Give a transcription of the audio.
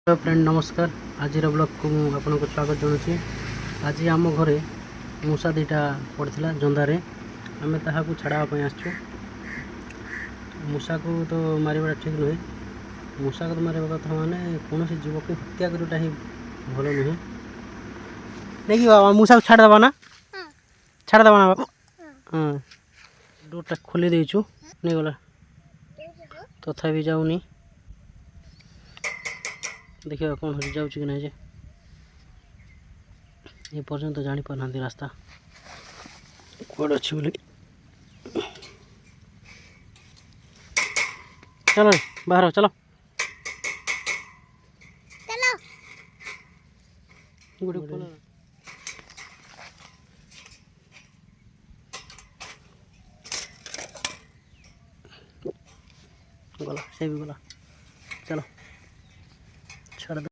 Hello friend नमस्कार। आज blog को आपन को स्वागत जनाऊँ। आज आम घरे मूषा दीटा पड़ता जंदारे आम ताकू छाड़ापी आसचु। मूषा को तो मारिबा ठीक नुहे। मूषा को तो मारिबा कथा माने कौन जीव को हत्या करटा ही भल नुहे। देखिए बाबा मूषा को छाड़ दबा ना, छाड़ दबा ना बाबा। हाँ डोरटा खोली देचु नहीं गला तथा भी जाऊनी। देखिए कौन हो जाऊँ कि नहीं ये पर्यंत जानी पाना रास्ता कौन अच्छी बोले। चलो बाहर चलो चलो गुड़ी खोलो गला से भी गला चलो।